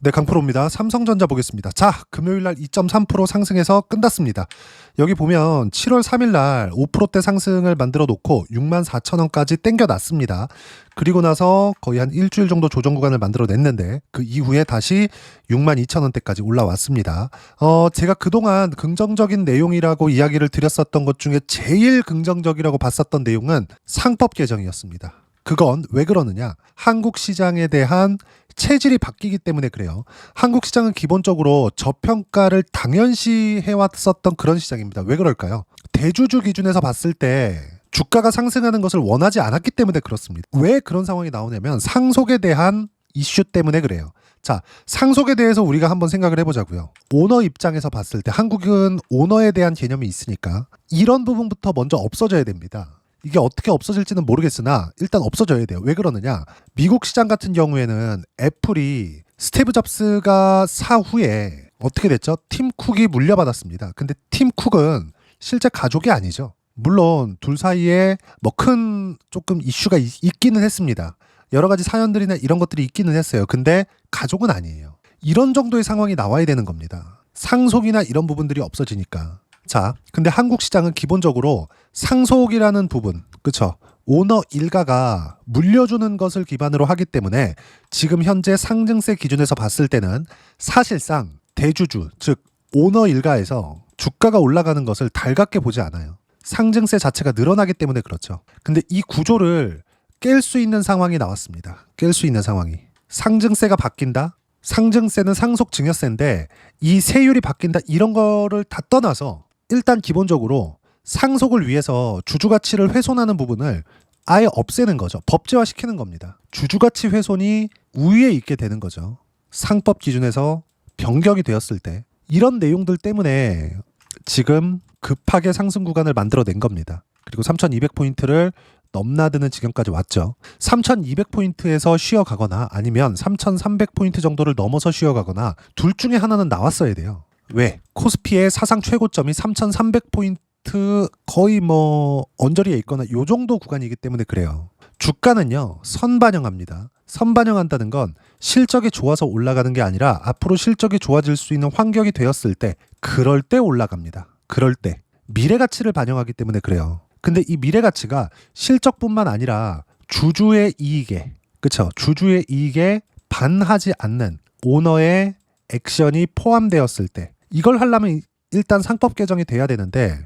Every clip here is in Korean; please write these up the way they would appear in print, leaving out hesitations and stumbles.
네, 강프로입니다. 삼성전자 보겠습니다. 자, 금요일날 2.3% 상승해서 끝났습니다. 여기 보면 7월 3일날 5%대 상승을 만들어 놓고 64,000원까지 땡겨놨습니다. 그리고 나서 거의 한 일주일 정도 조정 구간을 만들어 냈는데 그 이후에 다시 62,000원대까지 올라왔습니다. 제가 그동안 긍정적인 내용이라고 이야기를 드렸었던 것 중에 제일 긍정적이라고 봤었던 내용은 상법 개정이었습니다. 그건 왜 그러느냐? 한국 시장에 대한 체질이 바뀌기 때문에 그래요. 한국 시장은 기본적으로 저평가를 당연시 해왔었던 그런 시장입니다. 왜 그럴까요? 대주주 기준에서 봤을 때 주가가 상승하는 것을 원하지 않았기 때문에 그렇습니다. 왜 그런 상황이 나오냐면 상속에 대한 이슈 때문에 그래요. 자, 상속에 대해서 우리가 한번 생각을 해보자고요. 오너 입장에서 봤을 때 한국은 오너에 대한 개념이 있으니까 이런 부분부터 먼저 없어져야 됩니다. 이게 어떻게 없어질지는 모르겠으나 일단 없어져야 돼요. 왜 그러느냐? 미국 시장 같은 경우에는 애플이 스티브 잡스가 사후에 어떻게 됐죠? 팀 쿡이 물려받았습니다. 근데 팀 쿡은 실제 가족이 아니죠. 물론 둘 사이에 뭐 큰 조금 이슈가 있기는 했습니다. 여러 가지 사연들이나 이런 것들이 있기는 했어요. 근데 가족은 아니에요. 이런 정도의 상황이 나와야 되는 겁니다. 상속이나 이런 부분들이 없어지니까. 자, 근데 한국 시장은 기본적으로 상속이라는 부분, 그쵸? 오너 일가가 물려주는 것을 기반으로 하기 때문에 지금 현재 상증세 기준에서 봤을 때는 사실상 대주주, 즉 오너 일가에서 주가가 올라가는 것을 달갑게 보지 않아요. 상증세 자체가 늘어나기 때문에 그렇죠. 근데 이 구조를 깰 수 있는 상황이 나왔습니다. 깰 수 있는 상황이. 상증세가 바뀐다? 상증세는 상속증여세인데 이 세율이 바뀐다? 이런 거를 다 떠나서 일단 기본적으로 상속을 위해서 주주가치를 훼손하는 부분을 아예 없애는 거죠. 법제화시키는 겁니다. 주주가치 훼손이 우위에 있게 되는 거죠. 상법 기준에서 변경이 되었을 때 이런 내용들 때문에 지금 급하게 상승 구간을 만들어낸 겁니다. 그리고 3,200포인트를 넘나드는 지경까지 왔죠. 3,200포인트에서 쉬어가거나 아니면 3,300포인트 정도를 넘어서 쉬어가거나 둘 중에 하나는 나왔어야 돼요. 왜? 코스피의 사상 최고점이 3,300포인트 거의 뭐 언저리에 있거나 요 정도 구간이기 때문에 그래요. 주가는요, 선반영합니다. 선반영한다는 건 실적이 좋아서 올라가는 게 아니라 앞으로 실적이 좋아질 수 있는 환경이 되었을 때 그럴 때 올라갑니다. 그럴 때. 미래 가치를 반영하기 때문에 그래요. 근데 이 미래 가치가 실적뿐만 아니라 주주의 이익에, 그쵸? 주주의 이익에 반하지 않는 오너의 액션이 포함되었을 때 이걸 하려면 일단 상법 개정이 돼야 되는데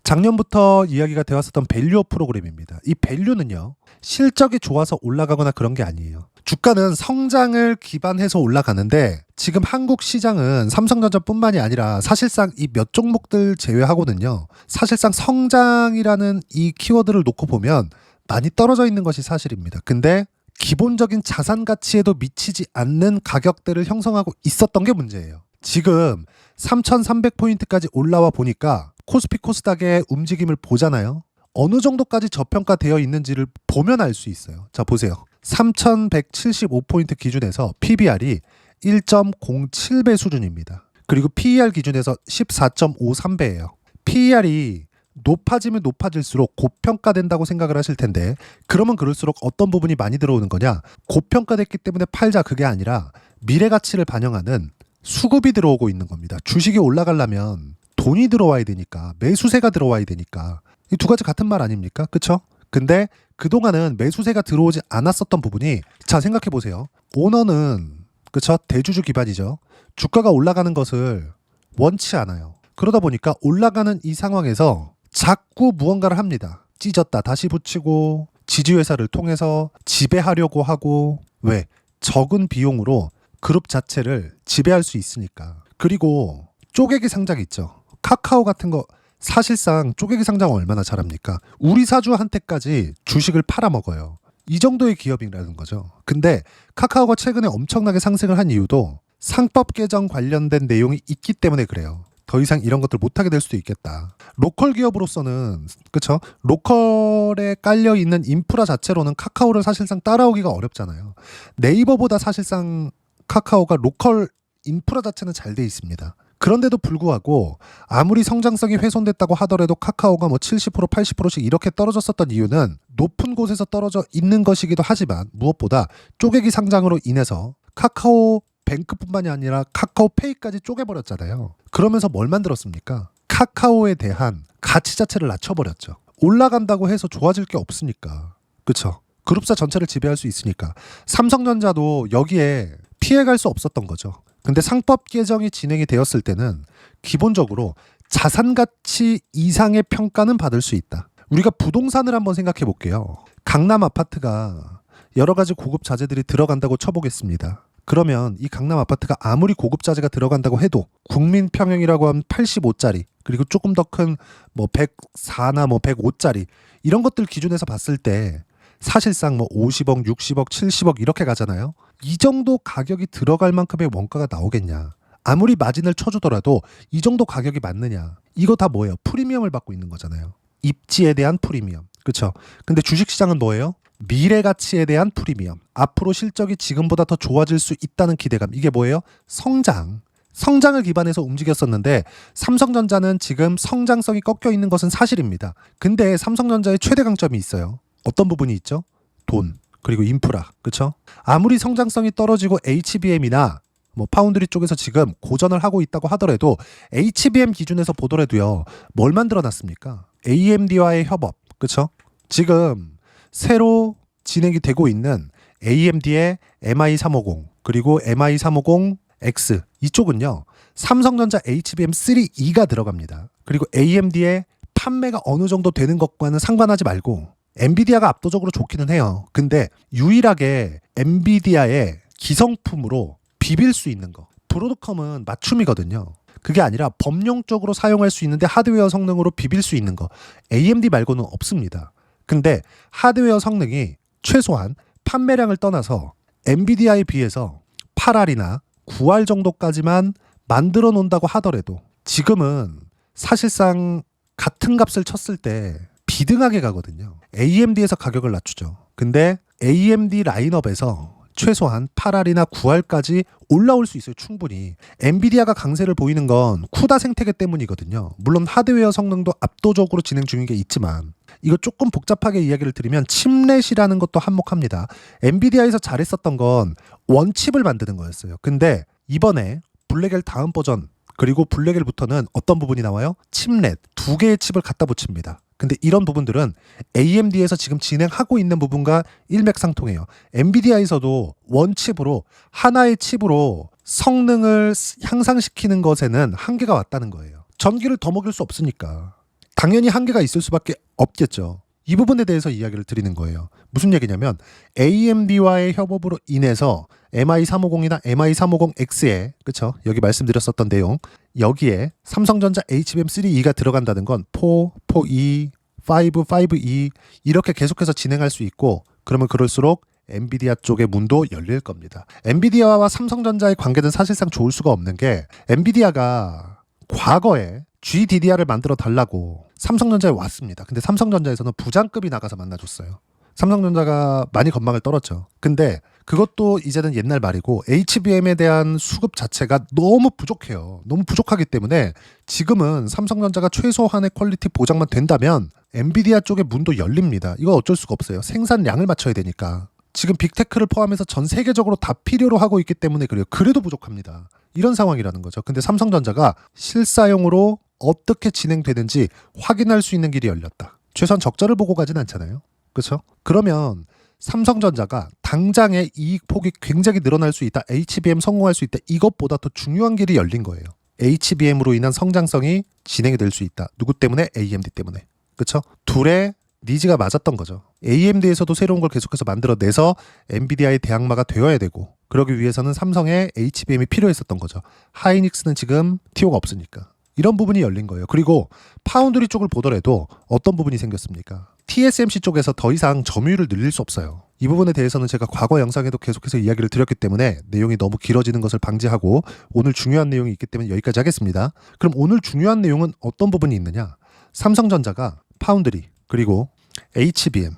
작년부터 이야기가 되었었던 밸류어 프로그램입니다. 이 밸류는요, 실적이 좋아서 올라가거나 그런 게 아니에요. 주가는 성장을 기반해서 올라가는데 지금 한국 시장은 삼성전자뿐만이 아니라 사실상 이 몇 종목들 제외하고는요, 사실상 성장이라는 이 키워드를 놓고 보면 많이 떨어져 있는 것이 사실입니다. 근데 기본적인 자산 가치에도 미치지 않는 가격대를 형성하고 있었던 게 문제예요. 지금 3,300포인트까지 올라와 보니까 코스피 코스닥의 움직임을 보잖아요. 어느 정도까지 저평가되어 있는지를 보면 알 수 있어요. 자, 보세요. 3,175포인트 기준에서 PBR이 1.07배 수준입니다. 그리고 PER 기준에서 14.53배예요. PER이 높아지면 높아질수록 고평가된다고 생각을 하실 텐데 그러면 그럴수록 어떤 부분이 많이 들어오는 거냐? 고평가됐기 때문에 팔자, 그게 아니라 미래 가치를 반영하는 수급이 들어오고 있는 겁니다. 주식이 올라가려면 돈이 들어와야 되니까, 매수세가 들어와야 되니까. 이 두 가지 같은 말 아닙니까? 그쵸? 근데 그동안은 매수세가 들어오지 않았었던 부분이, 자, 생각해 보세요. 오너는, 그쵸? 대주주 기반이죠. 주가가 올라가는 것을 원치 않아요. 그러다 보니까 올라가는 이 상황에서 자꾸 무언가를 합니다. 찢었다 다시 붙이고 지주회사를 통해서 지배하려고 하고. 왜? 적은 비용으로 그룹 자체를 지배할 수 있으니까. 그리고 쪼개기 상장 있죠. 카카오 같은 거 사실상 쪼개기 상장 얼마나 잘합니까? 우리 사주한테까지 주식을 팔아먹어요. 이 정도의 기업이라는 거죠. 근데 카카오가 최근에 엄청나게 상승을 한 이유도 상법 개정 관련된 내용이 있기 때문에 그래요. 더 이상 이런 것들 못하게 될 수도 있겠다. 로컬 기업으로서는, 그쵸? 로컬에 깔려있는 인프라 자체로는 카카오를 사실상 따라오기가 어렵잖아요. 네이버보다 사실상 카카오가 로컬 인프라 자체는 잘 돼 있습니다. 그런데도 불구하고 아무리 성장성이 훼손됐다고 하더라도 카카오가 뭐 70%, 80%씩 이렇게 떨어졌었던 이유는 높은 곳에서 떨어져 있는 것이기도 하지만 무엇보다 쪼개기 상장으로 인해서 카카오 뱅크뿐만이 아니라 카카오페이까지 쪼개버렸잖아요. 그러면서 뭘 만들었습니까? 카카오에 대한 가치 자체를 낮춰버렸죠. 올라간다고 해서 좋아질 게 없으니까. 그쵸? 그룹사 전체를 지배할 수 있으니까. 삼성전자도 여기에 피해갈 수 없었던 거죠. 근데 상법 개정이 진행이 되었을 때는 기본적으로 자산 가치 이상의 평가는 받을 수 있다. 우리가 부동산을 한번 생각해 볼게요. 강남 아파트가 여러 가지 고급 자재들이 들어간다고 쳐보겠습니다. 그러면 이 강남 아파트가 아무리 고급 자재가 들어간다고 해도 국민 평형이라고 하면 85짜리 그리고 조금 더 큰 뭐 104나 뭐 105짜리 이런 것들 기준에서 봤을 때 사실상 뭐 50억, 60억, 70억 이렇게 가잖아요. 이 정도 가격이 들어갈 만큼의 원가가 나오겠냐. 아무리 마진을 쳐주더라도 이 정도 가격이 맞느냐. 이거 다 뭐예요? 프리미엄을 받고 있는 거잖아요. 입지에 대한 프리미엄. 그렇죠? 근데 주식시장은 뭐예요? 미래 가치에 대한 프리미엄. 앞으로 실적이 지금보다 더 좋아질 수 있다는 기대감. 이게 뭐예요? 성장. 성장을 기반해서 움직였었는데 삼성전자는 지금 성장성이 꺾여 있는 것은 사실입니다. 근데 삼성전자의 최대 강점이 있어요. 어떤 부분이 있죠? 돈, 그리고 인프라. 그렇죠? 아무리 성장성이 떨어지고 HBM이나 뭐 파운드리 쪽에서 지금 고전을 하고 있다고 하더라도 HBM 기준에서 보더라도요. 뭘 만들어 놨습니까? AMD와의 협업. 그렇죠? 지금 새로 진행이 되고 있는 AMD의 MI350 그리고 MI350X 이쪽은요. 삼성전자 HBM3E가 들어갑니다. 그리고 AMD의 판매가 어느 정도 되는 것과는 상관하지 말고 엔비디아가 압도적으로 좋기는 해요. 근데 유일하게 엔비디아의 기성품으로 비빌 수 있는 거. 브로드컴은 맞춤이거든요. 그게 아니라 범용적으로 사용할 수 있는데 하드웨어 성능으로 비빌 수 있는 거. AMD 말고는 없습니다. 근데 하드웨어 성능이 최소한 판매량을 떠나서 엔비디아에 비해서 8R이나 9R 정도까지만 만들어 놓는다고 하더라도 지금은 사실상 같은 값을 쳤을 때 비등하게 가거든요. AMD에서 가격을 낮추죠. 근데 AMD 라인업에서 최소한 8R이나 9R까지 올라올 수 있어요. 충분히. 엔비디아가 강세를 보이는 건 쿠다 생태계 때문이거든요. 물론 하드웨어 성능도 압도적으로 진행 중인 게 있지만 이거 조금 복잡하게 이야기를 드리면 칩넷이라는 것도 한몫합니다. 엔비디아에서 잘했었던 건 원칩을 만드는 거였어요. 근데 이번에 블랙엘 다음 버전 그리고 블랙엘부터는 어떤 부분이 나와요? 칩넷 두 개의 칩을 갖다 붙입니다. 근데 이런 부분들은 AMD에서 지금 진행하고 있는 부분과 일맥상통해요. 엔비디아에서도 원칩으로 하나의 칩으로 성능을 향상시키는 것에는 한계가 왔다는 거예요. 전기를 더 먹일 수 없으니까 당연히 한계가 있을 수밖에 없겠죠. 이 부분에 대해서 이야기를 드리는 거예요. 무슨 얘기냐면 AMD와의 협업으로 인해서 MI350이나 MI350X에 그쵸? 여기 말씀드렸었던 내용 여기에 삼성전자 HBM3E가 들어간다는 건 4, 4E, 5, 5E 이렇게 계속해서 진행할 수 있고 그러면 그럴수록 엔비디아 쪽의 문도 열릴 겁니다. 엔비디아와 삼성전자의 관계는 사실상 좋을 수가 없는 게 엔비디아가 과거에 GDDR을 만들어 달라고 삼성전자에 왔습니다. 근데 삼성전자에서는 부장급이 나가서 만나줬어요. 삼성전자가 많이 건망을 떨었죠. 근데 그것도 이제는 옛날 말이고 HBM에 대한 수급 자체가 너무 부족해요. 너무 부족하기 때문에 지금은 삼성전자가 최소한의 퀄리티 보장만 된다면 엔비디아 쪽의 문도 열립니다. 이거 어쩔 수가 없어요. 생산량을 맞춰야 되니까. 지금 빅테크를 포함해서 전 세계적으로 다 필요로 하고 있기 때문에 그래요. 그래도 부족합니다. 이런 상황이라는 거죠. 근데 삼성전자가 실사용으로 어떻게 진행되는지 확인할 수 있는 길이 열렸다. 최소한 적자를 보고 가진 않잖아요. 그렇죠? 그러면 삼성전자가 당장의 이익 폭이 굉장히 늘어날 수 있다. HBM 성공할 수 있다. 이것보다 더 중요한 길이 열린 거예요. HBM으로 인한 성장성이 진행이 될 수 있다. 누구 때문에? AMD 때문에. 그렇죠? 둘의 니즈가 맞았던 거죠. AMD에서도 새로운 걸 계속해서 만들어내서 엔비디아의 대항마가 되어야 되고 그러기 위해서는 삼성의 HBM이 필요했었던 거죠. 하이닉스는 지금 TO가 없으니까. 이런 부분이 열린 거예요. 그리고 파운드리 쪽을 보더라도 어떤 부분이 생겼습니까? TSMC 쪽에서 더 이상 점유율을 늘릴 수 없어요. 이 부분에 대해서는 제가 과거 영상에도 계속해서 이야기를 드렸기 때문에 내용이 너무 길어지는 것을 방지하고 오늘 중요한 내용이 있기 때문에 여기까지 하겠습니다. 그럼 오늘 중요한 내용은 어떤 부분이 있느냐? 삼성전자가 파운드리 그리고 HBM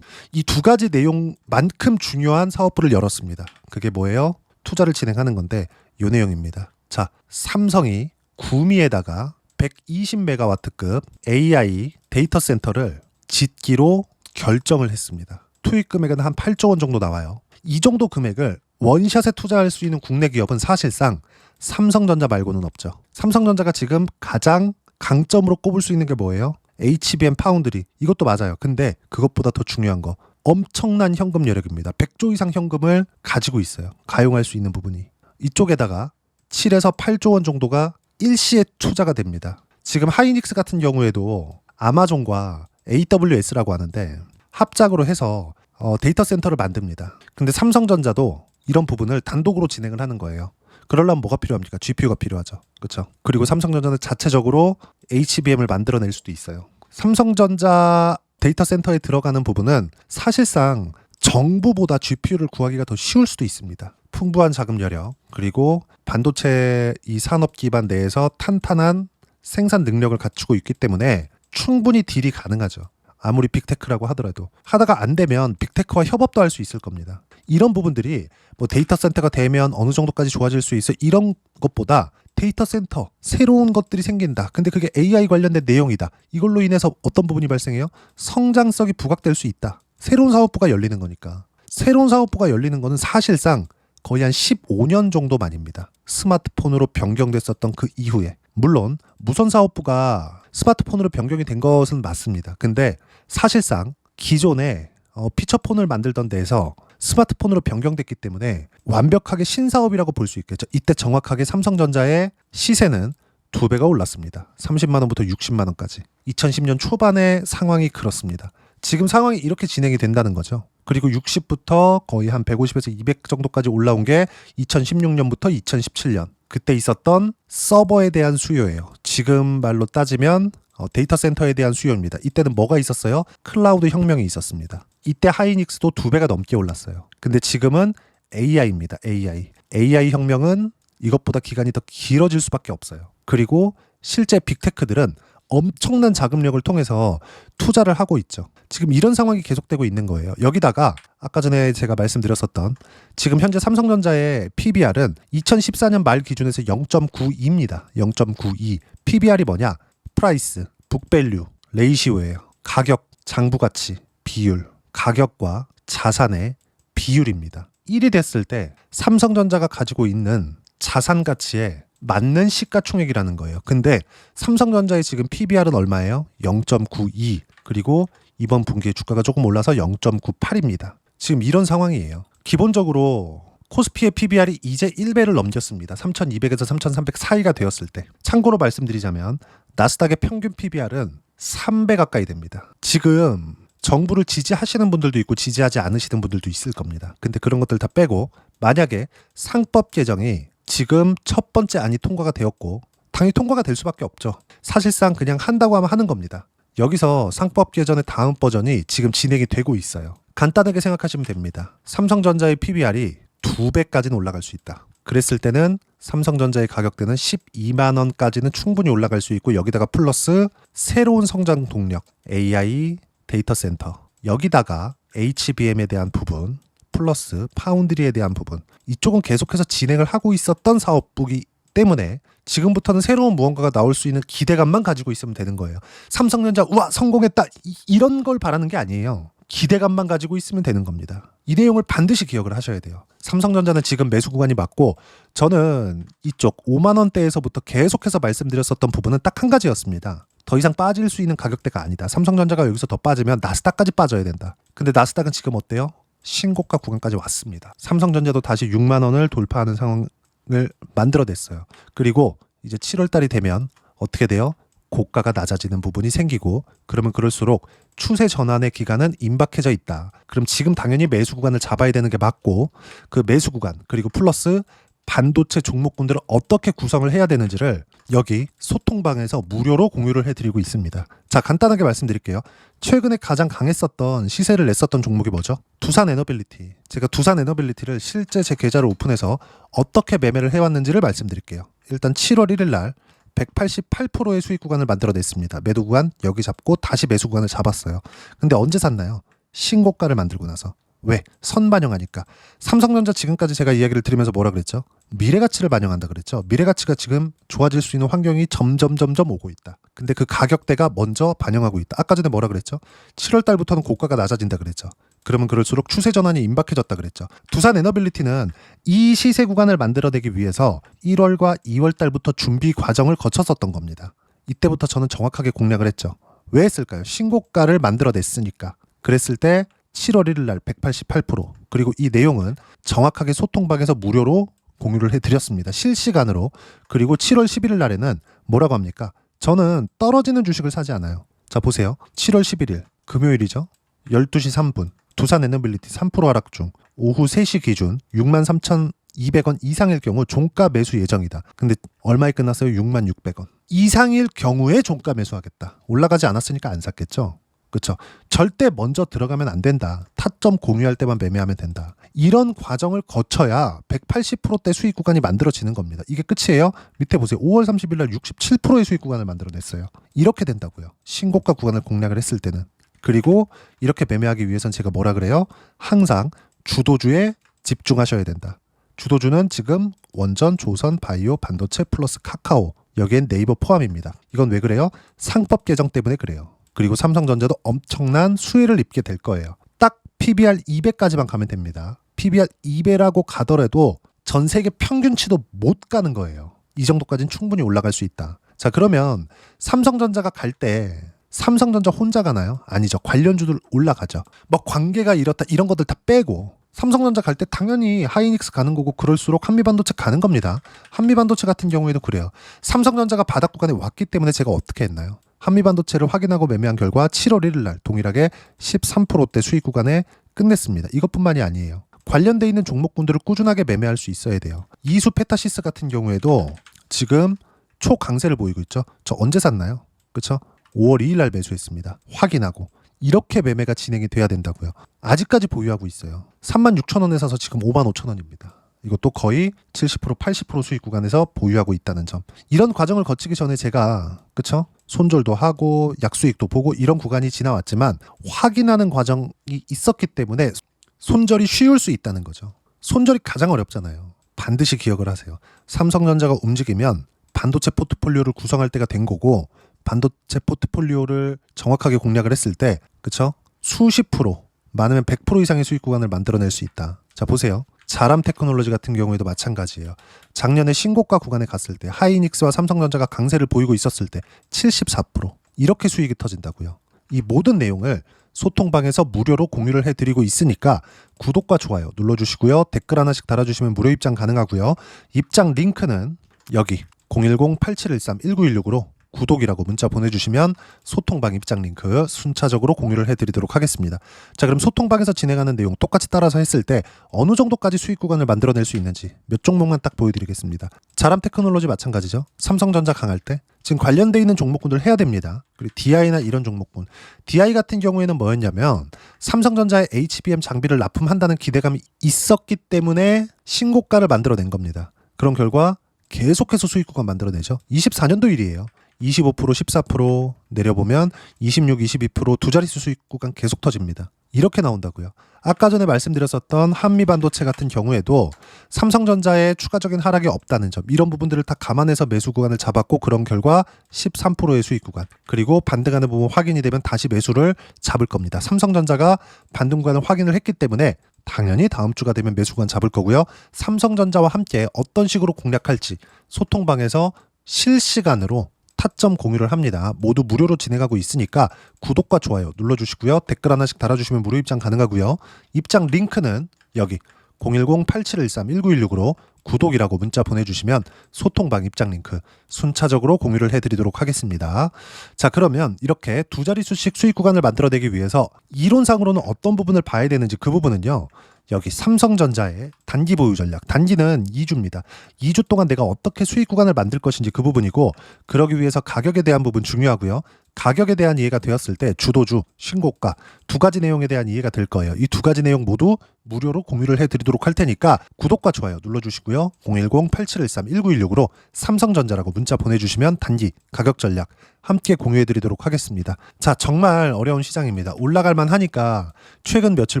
이 두 가지 내용만큼 중요한 사업부를 열었습니다. 그게 뭐예요? 투자를 진행하는 건데 이 내용입니다. 자, 삼성이 구미에다가 120메가와트급 AI 데이터 센터를 짓기로 결정을 했습니다. 투입 금액은 한 8조 원 정도 나와요. 이 정도 금액을 원샷에 투자할 수 있는 국내 기업은 사실상 삼성전자 말고는 없죠. 삼성전자가 지금 가장 강점으로 꼽을 수 있는 게 뭐예요? HBM 파운드리. 이것도 맞아요. 근데 그것보다 더 중요한 거, 엄청난 현금 여력입니다. 100조 이상 현금을 가지고 있어요. 가용할 수 있는 부분이. 이쪽에다가 7에서 8조 원 정도가 일시에 투자가 됩니다. 지금 하이닉스 같은 경우에도 아마존과 AWS라고 하는데 합작으로 해서 데이터 센터를 만듭니다. 근데 삼성전자도 이런 부분을 단독으로 진행을 하는 거예요. 그러려면 뭐가 필요합니까? GPU가 필요하죠. 그렇죠? 그리고 삼성전자는 자체적으로 HBM을 만들어낼 수도 있어요. 삼성전자 데이터 센터에 들어가는 부분은 사실상 정부보다 GPU를 구하기가 더 쉬울 수도 있습니다. 풍부한 자금 여력, 그리고 반도체 이 산업 기반 내에서 탄탄한 생산 능력을 갖추고 있기 때문에 충분히 딜이 가능하죠. 아무리 빅테크라고 하더라도. 하다가 안 되면 빅테크와 협업도 할 수 있을 겁니다. 이런 부분들이 뭐 데이터 센터가 되면 어느 정도까지 좋아질 수 있어, 이런 것보다 데이터 센터, 새로운 것들이 생긴다. 근데 그게 AI 관련된 내용이다. 이걸로 인해서 어떤 부분이 발생해요? 성장성이 부각될 수 있다. 새로운 사업부가 열리는 거니까. 새로운 사업부가 열리는 거는 사실상 거의 한 15년 정도 만입니다. 스마트폰으로 변경됐었던 그 이후에. 물론 무선 사업부가 스마트폰으로 변경이 된 것은 맞습니다. 근데 사실상 기존에 피처폰을 만들던 데에서 스마트폰으로 변경됐기 때문에 완벽하게 신사업이라고 볼 수 있겠죠. 이때 정확하게 삼성전자의 시세는 2배가 올랐습니다. 30만 원부터 60만 원까지. 2010년 초반의 상황이 그렇습니다. 지금 상황이 이렇게 진행이 된다는 거죠. 그리고 60부터 거의 한 150에서 200 정도까지 올라온 게 2016년부터 2017년. 그때 있었던 서버에 대한 수요예요. 지금 말로 따지면 데이터 센터에 대한 수요입니다. 이때는 뭐가 있었어요? 클라우드 혁명이 있었습니다. 이때 하이닉스도 2배가 넘게 올랐어요. 근데 지금은 AI입니다. AI 혁명은 이것보다 기간이 더 길어질 수밖에 없어요. 그리고 실제 빅테크들은 엄청난 자금력을 통해서 투자를 하고 있죠. 지금 이런 상황이 계속되고 있는 거예요. 여기다가 아까 전에 제가 말씀드렸었던 지금 현재 삼성전자의 PBR은 2014년 말 기준에서 0.92입니다. 0.92. PBR이 뭐냐? 프라이스, 북밸류, 레이시오예요. 가격, 장부가치, 비율. 가격과 자산의 비율입니다. 1이 됐을 때 삼성전자가 가지고 있는 자산 가치에 맞는 시가총액이라는 거예요. 근데 삼성전자의 지금 PBR은 얼마예요? 0.92. 그리고 이번 분기에 주가가 조금 올라서 0.98입니다. 지금 이런 상황이에요. 기본적으로 코스피의 PBR이 이제 1배를 넘겼습니다. 3200에서 3300 사이가 되었을 때. 참고로 말씀드리자면 나스닥의 평균 PBR은 3배 가까이 됩니다. 지금 정부를 지지하시는 분들도 있고 지지하지 않으시는 분들도 있을 겁니다. 근데 그런 것들 다 빼고 만약에 상법 개정이 지금 첫 번째 안이 통과가 되었고 당연히 통과가 될 수밖에 없죠. 사실상 그냥 한다고 하면 하는 겁니다. 여기서 상법 개정의 다음 버전이 지금 진행이 되고 있어요. 간단하게 생각하시면 됩니다. 삼성전자의 PBR이 2배까지는 올라갈 수 있다. 그랬을 때는 삼성전자의 가격대는 12만 원까지는 충분히 올라갈 수 있고 여기다가 플러스 새로운 성장 동력, AI, 데이터 센터, 여기다가 HBM에 대한 부분, 플러스 파운드리에 대한 부분, 이쪽은 계속해서 진행을 하고 있었던 사업부이기 때문에 지금부터는 새로운 무언가가 나올 수 있는 기대감만 가지고 있으면 되는 거예요. 삼성전자 우와 성공했다 이런 걸 바라는 게 아니에요. 기대감만 가지고 있으면 되는 겁니다. 이 내용을 반드시 기억을 하셔야 돼요. 삼성전자는 지금 매수 구간이 맞고 저는 이쪽 5만 원대에서부터 계속해서 말씀드렸었던 부분은 딱 한 가지였습니다. 더 이상 빠질 수 있는 가격대가 아니다. 삼성전자가 여기서 더 빠지면 나스닥까지 빠져야 된다. 근데 나스닥은 지금 어때요? 신고가 구간까지 왔습니다. 삼성전자도 다시 6만 원을 돌파하는 상황을 만들어냈어요. 그리고 이제 7월 달이 되면 어떻게 돼요? 고가가 낮아지는 부분이 생기고 그러면 그럴수록 추세 전환의 기간은 임박해져 있다. 그럼 지금 당연히 매수 구간을 잡아야 되는 게 맞고 그 매수 구간 그리고 플러스 반도체 종목군들을 어떻게 구성을 해야 되는지를 여기 소통방에서 무료로 공유를 해드리고 있습니다. 자, 간단하게 말씀드릴게요. 최근에 가장 강했었던 시세를 냈었던 종목이 뭐죠? 두산 에너빌리티. 제가 두산 에너빌리티를 실제 제 계좌를 오픈해서 어떻게 매매를 해왔는지를 말씀드릴게요. 일단 7월 1일 날 188%의 수익 구간을 만들어냈습니다. 매도 구간 여기 잡고 다시 매수 구간을 잡았어요. 근데 언제 샀나요? 신고가를 만들고 나서. 왜? 선반영하니까. 삼성전자 지금까지 제가 이야기를 드리면서 뭐라 그랬죠? 미래가치를 반영한다 그랬죠. 미래가치가 지금 좋아질 수 있는 환경이 점점 오고 있다. 근데 그 가격대가 먼저 반영하고 있다. 아까 전에 뭐라 그랬죠? 7월 달부터는 고가가 낮아진다 그랬죠. 그러면 그럴수록 추세 전환이 임박해졌다 그랬죠. 두산 에너빌리티는 이 시세 구간을 만들어내기 위해서 1월과 2월 달부터 준비 과정을 거쳤었던 겁니다. 이때부터 저는 정확하게 공략을 했죠. 왜 했을까요? 신고가를 만들어냈으니까. 그랬을 때 7월 1일 날 188%, 그리고 이 내용은 정확하게 소통방에서 무료로 공유를 해드렸습니다. 실시간으로. 그리고 7월 11일 날에는 뭐라고 합니까? 저는 떨어지는 주식을 사지 않아요. 자, 보세요. 7월 11일 금요일이죠. 12시 3분 두산 에너빌리티 3% 하락 중 오후 3시 기준 63,200원 이상일 경우 종가 매수 예정이다. 근데 얼마에 끝났어요? 66,600원. 이상일 경우에 종가 매수하겠다. 올라가지 않았으니까 안 샀겠죠. 그렇죠. 절대 먼저 들어가면 안 된다. 타점 공유할 때만 매매하면 된다. 이런 과정을 거쳐야 180%대 수익 구간이 만들어지는 겁니다. 이게 끝이에요? 밑에 보세요. 5월 30일 날 67%의 수익 구간을 만들어냈어요. 이렇게 된다고요. 신고가 구간을 공략을 했을 때는. 그리고 이렇게 매매하기 위해선 제가 뭐라 그래요? 항상 주도주에 집중하셔야 된다. 주도주는 지금 원전, 조선, 바이오, 반도체 플러스 카카오. 여기엔 네이버 포함입니다. 이건 왜 그래요? 상법 개정 때문에 그래요. 그리고 삼성전자도 엄청난 수혜를 입게 될 거예요. 딱 PBR 200까지만 가면 됩니다. PBR 200라고 가더라도 전 세계 평균치도 못 가는 거예요. 이 정도까지는 충분히 올라갈 수 있다. 자, 그러면 삼성전자가 갈 때 삼성전자 혼자 가나요? 아니죠. 관련주들 올라가죠. 뭐 관계가 이렇다 이런 것들 다 빼고 삼성전자 갈 때 당연히 하이닉스 가는 거고 그럴수록 한미반도체 가는 겁니다. 한미반도체 같은 경우에도 그래요. 삼성전자가 바닥 구간에 왔기 때문에 제가 어떻게 했나요? 한미반도체를 확인하고 매매한 결과 7월 1일 날 동일하게 13%대 수익 구간에 끝냈습니다. 이것뿐만이 아니에요. 관련돼 있는 종목군들을 꾸준하게 매매할 수 있어야 돼요. 이수 페타시스 같은 경우에도 지금 초강세를 보이고 있죠. 저 언제 샀나요? 그렇죠? 5월 2일 날 매수했습니다. 확인하고. 이렇게 매매가 진행이 돼야 된다고요. 아직까지 보유하고 있어요. 36,000원에 사서 지금 55,000원입니다. 이것도 거의 70% 80% 수익 구간에서 보유하고 있다는 점. 이런 과정을 거치기 전에 제가 그쵸? 손절도 하고 약수익도 보고 이런 구간이 지나왔지만 확인하는 과정이 있었기 때문에 손절이 쉬울 수 있다는 거죠. 손절이 가장 어렵잖아요. 반드시 기억을 하세요. 삼성전자가 움직이면 반도체 포트폴리오를 구성할 때가 된 거고 반도체 포트폴리오를 정확하게 공략을 했을 때 그쵸? 수십 프로 많으면 100% 이상의 수익 구간을 만들어낼 수 있다. 자, 보세요. 자람 테크놀로지 같은 경우에도 마찬가지예요. 작년에 신고가 구간에 갔을 때 하이닉스와 삼성전자가 강세를 보이고 있었을 때 74% 이렇게 수익이 터진다고요. 이 모든 내용을 소통방에서 무료로 공유를 해드리고 있으니까 구독과 좋아요 눌러주시고요. 댓글 하나씩 달아주시면 무료 입장 가능하고요. 입장 링크는 여기 010-8713-1916으로 구독이라고 문자 보내주시면 소통방 입장 링크 순차적으로 공유를 해드리도록 하겠습니다. 자, 그럼 소통방에서 진행하는 내용 똑같이 따라서 했을 때 어느 정도까지 수익 구간을 만들어낼 수 있는지 몇 종목만 딱 보여드리겠습니다. 자람 테크놀로지 마찬가지죠. 삼성전자 강할 때 지금 관련돼 있는 종목군들 해야 됩니다. 그리고 DI나 이런 종목군. DI 같은 경우에는 뭐였냐면 삼성전자의 HBM 장비를 납품한다는 기대감이 있었기 때문에 신고가를 만들어낸 겁니다. 그런 결과 계속해서 수익 구간 만들어내죠. 24년도 일이에요. 25%, 14% 내려보면 26, 22% 두 자릿수 수익 구간 계속 터집니다. 이렇게 나온다고요. 아까 전에 말씀드렸었던 한미반도체 같은 경우에도 삼성전자의 추가적인 하락이 없다는 점 이런 부분들을 다 감안해서 매수 구간을 잡았고 그런 결과 13%의 수익 구간 그리고 반등하는 부분 확인이 되면 다시 매수를 잡을 겁니다. 삼성전자가 반등 구간을 확인을 했기 때문에 당연히 다음 주가 되면 매수 구간 잡을 거고요. 삼성전자와 함께 어떤 식으로 공략할지 소통방에서 실시간으로 타점 공유를 합니다. 모두 무료로 진행하고 있으니까 구독과 좋아요 눌러주시고요. 댓글 하나씩 달아주시면 무료 입장 가능하고요. 입장 링크는 여기 010-8713-1916으로 구독이라고 문자 보내주시면 소통방 입장 링크 순차적으로 공유를 해드리도록 하겠습니다. 자, 그러면 이렇게 두 자릿수씩 수익 구간을 만들어내기 위해서 이론상으로는 어떤 부분을 봐야 되는지 그 부분은요. 여기 삼성전자의 단기 보유 전략. 단기는 2주입니다. 2주 동안 내가 어떻게 수익 구간을 만들 것인지 그 부분이고 그러기 위해서 가격에 대한 부분 중요하고요. 가격에 대한 이해가 되었을 때 주도주, 신고가 두 가지 내용에 대한 이해가 될 거예요. 이 두 가지 내용 모두 무료로 공유를 해드리도록 할 테니까 구독과 좋아요 눌러주시고요. 010-8713-1916으로 삼성전자라고 문자 보내주시면 단기 가격 전략 함께 공유해드리도록 하겠습니다. 자, 정말 어려운 시장입니다. 올라갈만 하니까 최근 며칠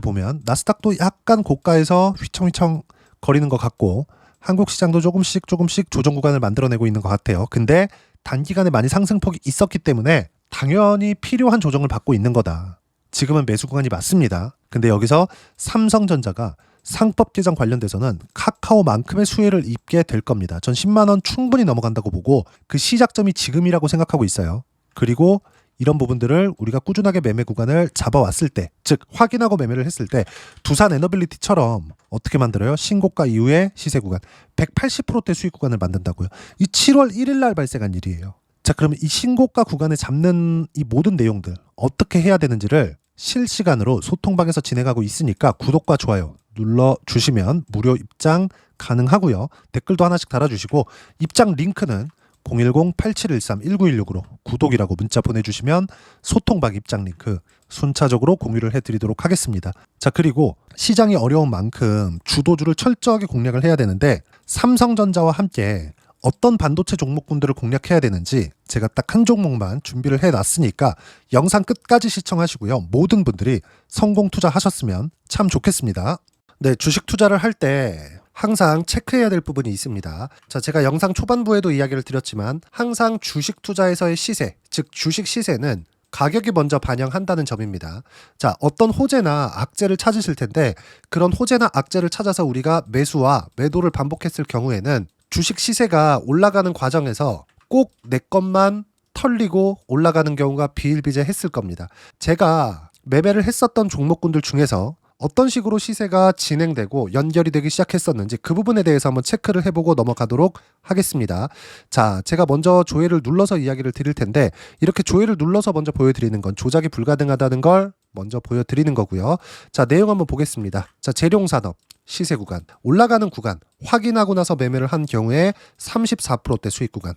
보면 나스닥도 약간 고가에서 휘청휘청 거리는 것 같고 한국 시장도 조금씩 조정 구간을 만들어내고 있는 것 같아요. 근데 단기간에 많이 상승폭이 있었기 때문에 당연히 필요한 조정을 받고 있는 거다. 지금은 매수 구간이 맞습니다. 근데 여기서 삼성전자가 상법 개정 관련돼서는 카카오만큼의 수혜를 입게 될 겁니다. 전 10만 원 충분히 넘어간다고 보고 그 시작점이 지금이라고 생각하고 있어요. 그리고 이런 부분들을 우리가 꾸준하게 매매 구간을 잡아왔을 때, 즉 확인하고 매매를 했을 때 두산 에너빌리티처럼 어떻게 만들어요? 신고가 이후에 시세 구간 180%대 수익 구간을 만든다고요. 이 7월 1일 날 발생한 일이에요. 자, 그러면 이 신고가 구간을 잡는 이 모든 내용들 어떻게 해야 되는지를 실시간으로 소통방에서 진행하고 있으니까 구독과 좋아요 눌러주시면 무료 입장 가능하고요. 댓글도 하나씩 달아주시고 입장 링크는 010-8713-1916으로 구독이라고 문자 보내주시면 소통방 입장 링크 순차적으로 공유를 해드리도록 하겠습니다. 자, 그리고 시장이 어려운 만큼 주도주를 철저하게 공략을 해야 되는데 삼성전자와 함께 어떤 반도체 종목군들을 공략해야 되는지 제가 딱 한 종목만 준비를 해놨으니까 영상 끝까지 시청하시고요. 모든 분들이 성공 투자하셨으면 참 좋겠습니다. 네, 주식 투자를 할 때 항상 체크해야 될 부분이 있습니다. 자, 제가 영상 초반부에도 이야기를 드렸지만 항상 주식 투자에서의 시세, 즉 주식 시세는 가격이 먼저 반영한다는 점입니다. 자, 어떤 호재나 악재를 찾으실 텐데 그런 호재나 악재를 찾아서 우리가 매수와 매도를 반복했을 경우에는 주식 시세가 올라가는 과정에서 꼭 내 것만 털리고 올라가는 경우가 비일비재했을 겁니다. 제가 매매를 했었던 종목군들 중에서 어떤 식으로 시세가 진행되고 연결이 되기 시작했었는지 그 부분에 대해서 한번 체크를 해보고 넘어가도록 하겠습니다. 자, 제가 먼저 조회를 눌러서 이야기를 드릴 텐데 이렇게 조회를 눌러서 먼저 보여드리는 건 조작이 불가능하다는 걸 먼저 보여드리는 거고요. 자, 내용 한번 보겠습니다. 자, 재룡산업 시세 구간, 올라가는 구간 확인하고 나서 매매를 한 경우에 34%대 수익 구간.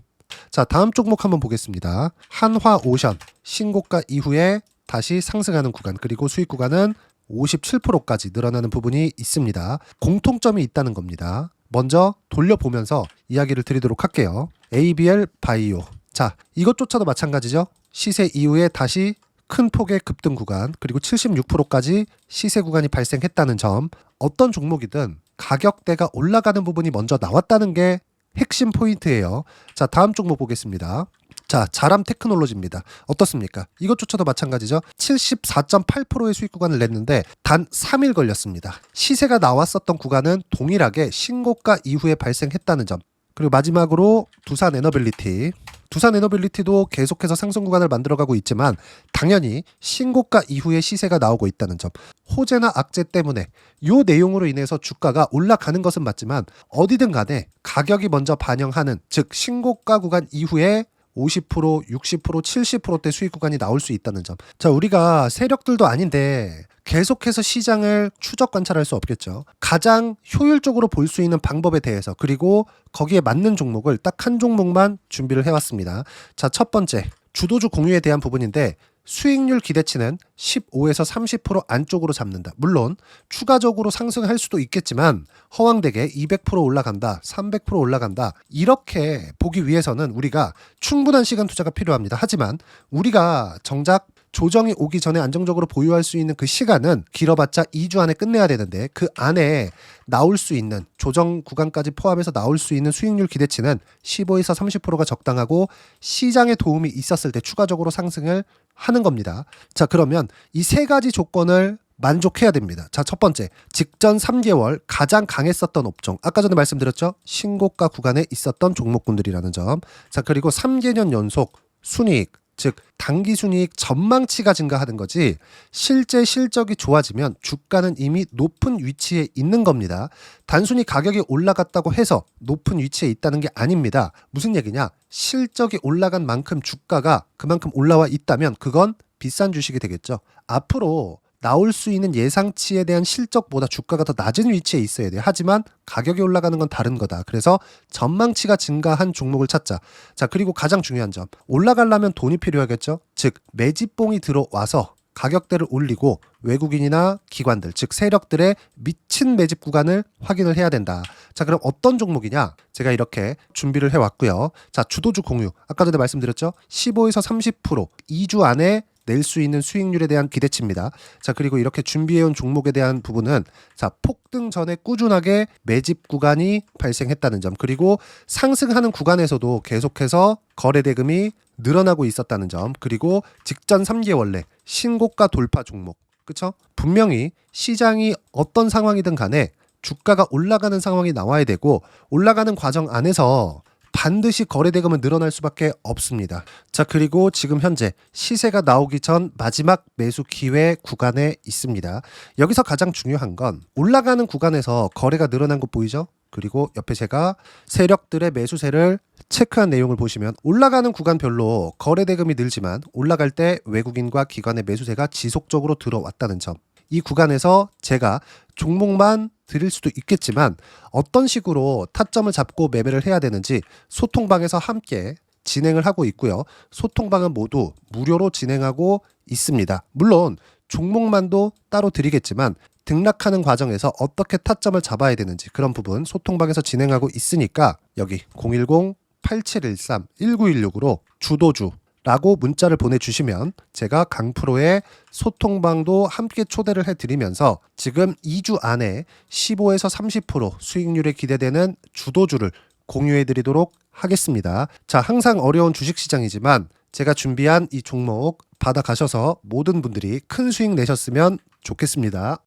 자, 다음 종목 한번 보겠습니다. 한화오션 신고가 이후에 다시 상승하는 구간, 그리고 수익 구간은 57%까지 늘어나는 부분이 있습니다. 공통점이 있다는 겁니다. 먼저 돌려보면서 이야기를 드리도록 할게요. ABL 바이오. 자, 이것조차도 마찬가지죠. 시세 이후에 다시 큰 폭의 급등 구간, 그리고 76%까지 시세 구간이 발생했다는 점. 어떤 종목이든 가격대가 올라가는 부분이 먼저 나왔다는 게 핵심 포인트예요. 자, 다음 종목 보겠습니다. 자, 자람 테크놀로지입니다. 어떻습니까? 이것조차도 마찬가지죠. 74.8%의 수익 구간을 냈는데 단 3일 걸렸습니다. 시세가 나왔었던 구간은 동일하게 신고가 이후에 발생했다는 점. 그리고 마지막으로 두산 에너빌리티. 두산 에너빌리티도 계속해서 상승 구간을 만들어가고 있지만 당연히 신고가 이후에 시세가 나오고 있다는 점. 호재나 악재 때문에 이 내용으로 인해서 주가가 올라가는 것은 맞지만 어디든 간에 가격이 먼저 반영하는, 즉 신고가 구간 이후에 50%, 60%, 70%대 수익 구간이 나올 수 있다는 점. 자, 우리가 세력들도 아닌데 계속해서 시장을 추적 관찰할 수 없겠죠. 가장 효율적으로 볼 수 있는 방법에 대해서, 그리고 거기에 맞는 종목을 딱 한 종목만 준비를 해왔습니다. 자, 첫 번째 주도주 공유에 대한 부분인데 수익률 기대치는 15에서 30% 안쪽으로 잡는다. 물론 추가적으로 상승할 수도 있겠지만 허황되게 200% 올라간다, 300% 올라간다, 이렇게 보기 위해서는 우리가 충분한 시간 투자가 필요합니다. 하지만 우리가 정작 조정이 오기 전에 안정적으로 보유할 수 있는 그 시간은 길어봤자 2주 안에 끝내야 되는데 그 안에 나올 수 있는 조정 구간까지 포함해서 나올 수 있는 수익률 기대치는 15에서 30%가 적당하고 시장에 도움이 있었을 때 추가적으로 상승을 하는 겁니다. 자, 그러면 이 세 가지 조건을 만족해야 됩니다. 자, 첫 번째, 직전 3개월 가장 강했었던 업종. 아까 전에 말씀드렸죠? 신고가 구간에 있었던 종목군들이라는 점. 자, 그리고 3개년 연속 순이익, 즉 단기 순이익 전망치가 증가하는 거지 실제 실적이 좋아지면 주가는 이미 높은 위치에 있는 겁니다. 단순히 가격이 올라갔다고 해서 높은 위치에 있다는 게 아닙니다. 무슨 얘기냐? 실적이 올라간 만큼 주가가 그만큼 올라와 있다면 그건 비싼 주식이 되겠죠. 앞으로 나올 수 있는 예상치에 대한 실적보다 주가가 더 낮은 위치에 있어야 돼요. 하지만 가격이 올라가는 건 다른 거다. 그래서 전망치가 증가한 종목을 찾자. 자, 그리고 가장 중요한 점. 올라가려면 돈이 필요하겠죠. 즉 매집봉이 들어와서 가격대를 올리고 외국인이나 기관들, 즉 세력들의 미친 매집 구간을 확인을 해야 된다. 자, 그럼 어떤 종목이냐? 제가 이렇게 준비를 해왔고요. 자, 주도주 공유. 아까 전에 말씀드렸죠. 15에서 30% 2주 안에 낼 수 있는 수익률에 대한 기대치입니다. 자, 그리고 이렇게 준비해온 종목에 대한 부분은 자, 폭등 전에 꾸준하게 매집 구간이 발생했다는 점, 그리고 상승하는 구간에서도 계속해서 거래 대금이 늘어나고 있었다는 점, 그리고 직전 3개월 내 신고가 돌파 종목, 그쵸? 분명히 시장이 어떤 상황이든 간에 주가가 올라가는 상황이 나와야 되고 올라가는 과정 안에서 반드시 거래대금은 늘어날 수밖에 없습니다. 자, 그리고 지금 현재 시세가 나오기 전 마지막 매수 기회 구간에 있습니다. 여기서 가장 중요한 건 올라가는 구간에서 거래가 늘어난 거 보이죠? 그리고 옆에 제가 세력들의 매수세를 체크한 내용을 보시면 올라가는 구간별로 거래대금이 늘지만 올라갈 때 외국인과 기관의 매수세가 지속적으로 들어왔다는 점. 이 구간에서 제가 종목만 드릴 수도 있겠지만 어떤 식으로 타점을 잡고 매매를 해야 되는지 소통방에서 함께 진행을 하고 있고요. 소통방은 모두 무료로 진행하고 있습니다. 물론 종목만도 따로 드리겠지만 등락하는 과정에서 어떻게 타점을 잡아야 되는지 그런 부분 소통방에서 진행하고 있으니까 여기 010-8713-1916으로 주도주 라고 문자를 보내주시면 제가 강프로의 소통방도 함께 초대를 해드리면서 지금 2주 안에 15에서 30% 수익률이 기대되는 주도주를 공유해드리도록 하겠습니다. 자, 항상 어려운 주식시장이지만 제가 준비한 이 종목 받아가셔서 모든 분들이 큰 수익 내셨으면 좋겠습니다.